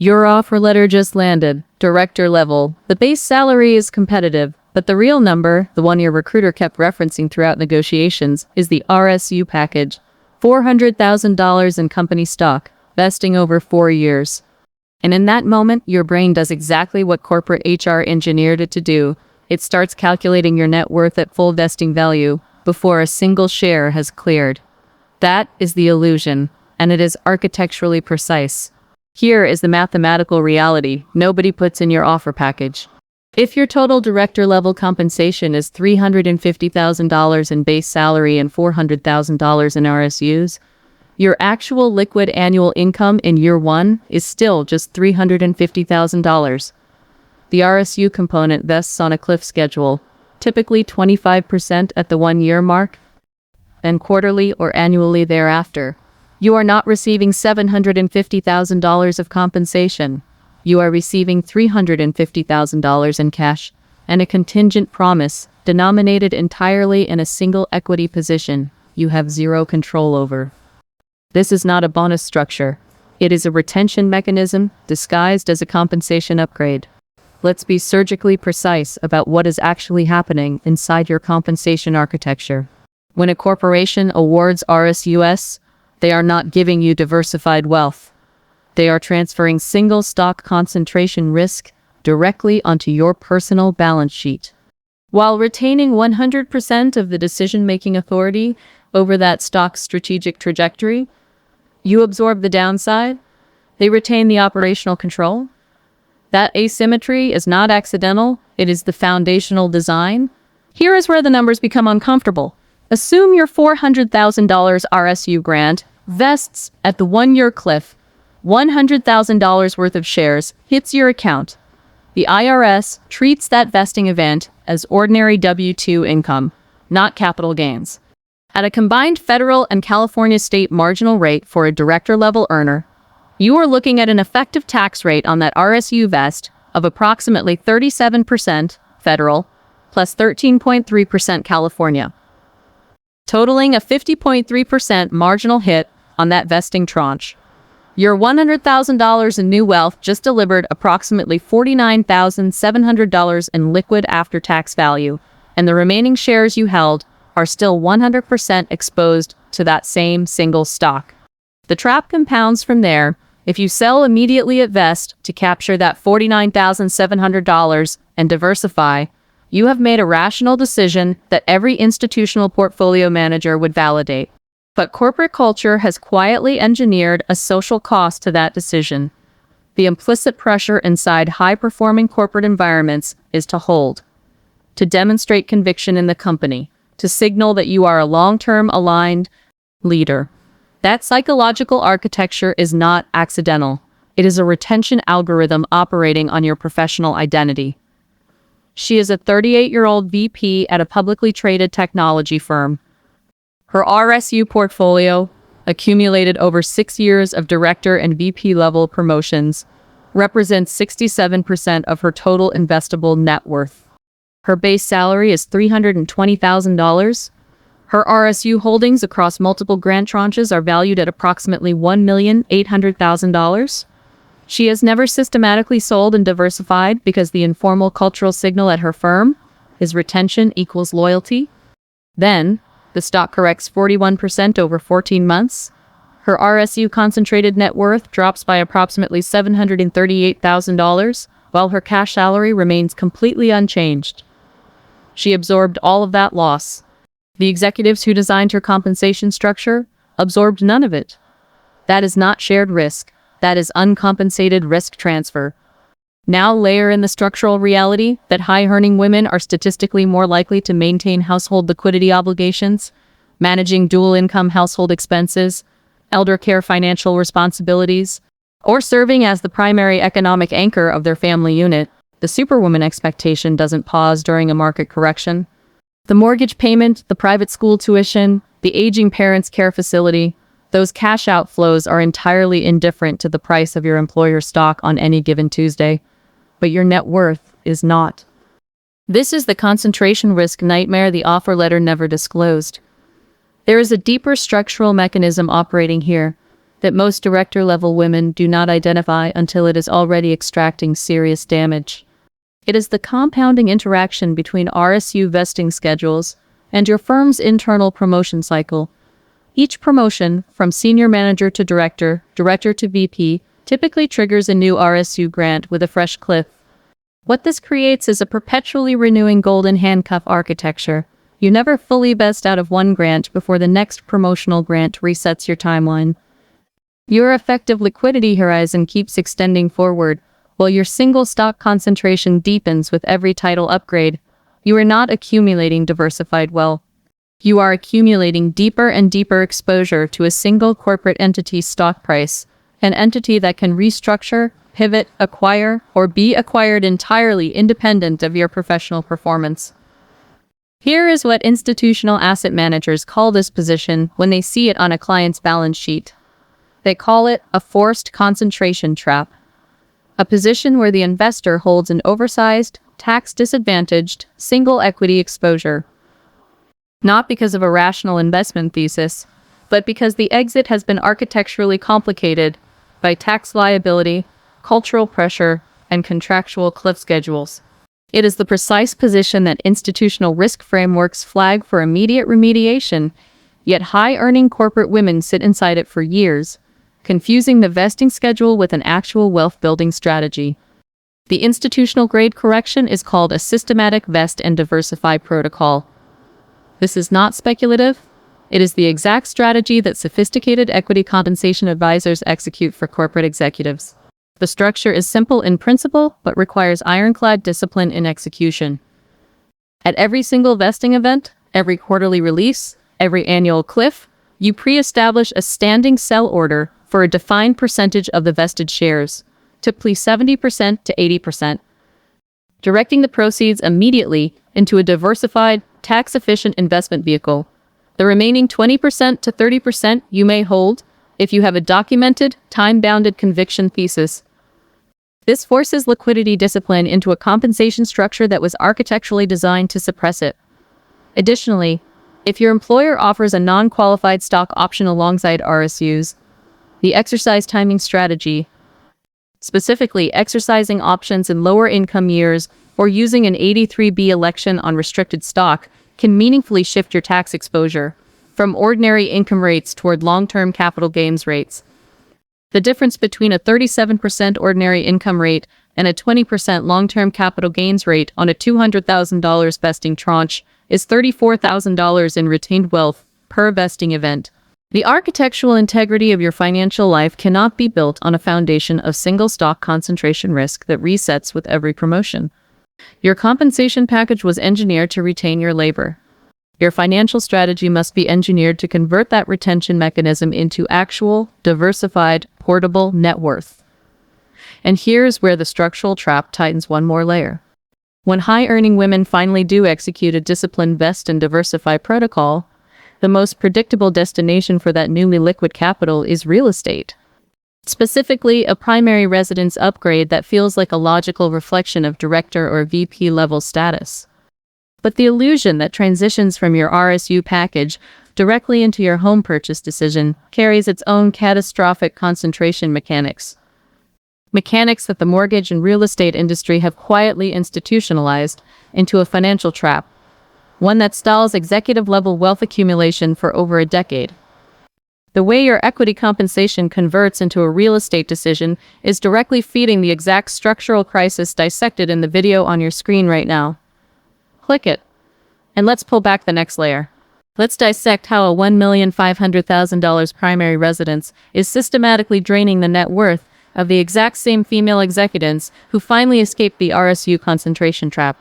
Your offer letter just landed, director level. The base salary is competitive, but the real number, the one your recruiter kept referencing throughout negotiations, is the RSU package. $400,000 in company stock, vesting over 4 years. And in that moment, your brain does exactly what corporate HR engineered it to do. It starts calculating your net worth at full vesting value before a single share has cleared. That is the illusion, and it is architecturally precise. Here is the mathematical reality nobody puts in your offer package. If your total director-level compensation is $350,000 in base salary and $400,000 in RSUs, your actual liquid annual income in year one is still just $350,000. The RSU component vests on a cliff schedule, typically 25% at the 1-year mark, and quarterly or annually thereafter. You are not receiving $750,000 of compensation. You are receiving $350,000 in cash and a contingent promise denominated entirely in a single equity position you have zero control over. This is not a bonus structure. It is a retention mechanism disguised as a compensation upgrade. Let's be surgically precise about what is actually happening inside your compensation architecture. When a corporation awards RSUs, they are not giving you diversified wealth. They are transferring single stock concentration risk directly onto your personal balance sheet, while retaining 100% of the decision-making authority over that stock's strategic trajectory. You absorb the downside. They retain the operational control. That asymmetry is not accidental. It is the foundational design. Here is where the numbers become uncomfortable. Assume your $400,000 RSU grant vests at the 1-year cliff. $100,000 worth of shares hits your account. The IRS treats that vesting event as ordinary W-2 income, not capital gains. At a combined federal and California state marginal rate for a director-level earner, you are looking at an effective tax rate on that RSU vest of approximately 37% federal plus 13.3% California, totaling a 50.3% marginal hit on that vesting tranche. Your $100,000 in new wealth just delivered approximately $49,700 in liquid after-tax value, and the remaining shares you held are still 100% exposed to that same single stock. The trap compounds from there. If you sell immediately at vest to capture that $49,700 and diversify, you have made a rational decision that every institutional portfolio manager would validate. But corporate culture has quietly engineered a social cost to that decision. The implicit pressure inside high-performing corporate environments is to hold, to demonstrate conviction in the company, to signal that you are a long-term aligned leader. That psychological architecture is not accidental. It is a retention algorithm operating on your professional identity. She is a 38-year-old VP at a publicly traded technology firm. Her RSU portfolio, accumulated over 6 years of director and VP level promotions, represents 67% of her total investable net worth. Her base salary is $320,000. Her RSU holdings across multiple grant tranches are valued at approximately $1,800,000. She has never systematically sold and diversified because the informal cultural signal at her firm is retention equals loyalty. Then, the stock corrects 41% over 14 months. Her RSU concentrated net worth drops by approximately $738,000, while her cash salary remains completely unchanged. She absorbed all of that loss. The executives who designed her compensation structure absorbed none of it. That is not shared risk. That is uncompensated risk transfer. Now layer in the structural reality that high-earning women are statistically more likely to maintain household liquidity obligations, managing dual-income household expenses, elder care financial responsibilities, or serving as the primary economic anchor of their family unit. The superwoman expectation doesn't pause during a market correction. The mortgage payment, the private school tuition, the aging parents' care facility, those cash outflows are entirely indifferent to the price of your employer's stock on any given Tuesday, but your net worth is not. This is the concentration risk nightmare the offer letter never disclosed. There is a deeper structural mechanism operating here. that most director-level women do not identify until it is already extracting serious damage. It is the compounding interaction between RSU vesting schedules and your firm's internal promotion cycle. Each promotion, from senior manager to director, director to VP, typically triggers a new RSU grant with a fresh cliff. What this creates is a perpetually renewing golden handcuff architecture. You never fully vest out of one grant before the next promotional grant resets your timeline. Your effective liquidity horizon keeps extending forward, while your single stock concentration deepens with every title upgrade. You are not accumulating diversified wealth. You are accumulating deeper and deeper exposure to a single corporate entity's stock price, an entity that can restructure, pivot, acquire, or be acquired entirely independent of your professional performance. Here is what institutional asset managers call this position when they see it on a client's balance sheet. They call it a forced concentration trap, a position where the investor holds an oversized, tax-disadvantaged, single equity exposure. Not because of a rational investment thesis, but because the exit has been architecturally complicated by tax liability, cultural pressure, and contractual cliff schedules. It is the precise position that institutional risk frameworks flag for immediate remediation, yet high-earning corporate women sit inside it for years, confusing the vesting schedule with an actual wealth-building strategy. The institutional-grade correction is called a systematic vest and diversify protocol. This is not speculative. It is the exact strategy that sophisticated equity compensation advisors execute for corporate executives. The structure is simple in principle, but requires ironclad discipline in execution. At every single vesting event, every quarterly release, every annual cliff, you pre-establish a standing sell order for a defined percentage of the vested shares, typically 70% to 80%, directing the proceeds immediately into a diversified, tax-efficient investment vehicle. The remaining 20% to 30% you may hold if you have a documented, time-bounded conviction thesis. This forces liquidity discipline into a compensation structure that was architecturally designed to suppress it. Additionally, if your employer offers a non-qualified stock option alongside RSUs, the exercise timing strategy, specifically exercising options in lower income years or using an 83B election on restricted stock, can meaningfully shift your tax exposure from ordinary income rates toward long-term capital gains rates. The difference between a 37% ordinary income rate and a 20% long-term capital gains rate on a $200,000 vesting tranche is $34,000 in retained wealth per vesting event. The architectural integrity of your financial life cannot be built on a foundation of single stock concentration risk that resets with every promotion. Your compensation package was engineered to retain your labor. Your financial strategy must be engineered to convert that retention mechanism into actual, diversified, portable net worth. And here's where the structural trap tightens one more layer. When high-earning women finally do execute a disciplined vest and diversify protocol, the most predictable destination for that newly liquid capital is real estate. Specifically, a primary residence upgrade that feels like a logical reflection of director or VP level status. But the illusion that transitions from your RSU package directly into your home purchase decision carries its own catastrophic concentration mechanics. Mechanics that the mortgage and real estate industry have quietly institutionalized into a financial trap, one that stalls executive-level wealth accumulation for over a decade. The way your equity compensation converts into a real estate decision is directly feeding the exact structural crisis dissected in the video on your screen right now. Click it, and let's pull back the next layer. Let's dissect how a $1,500,000 primary residence is systematically draining the net worth of the exact same female executives who finally escaped the RSU concentration trap.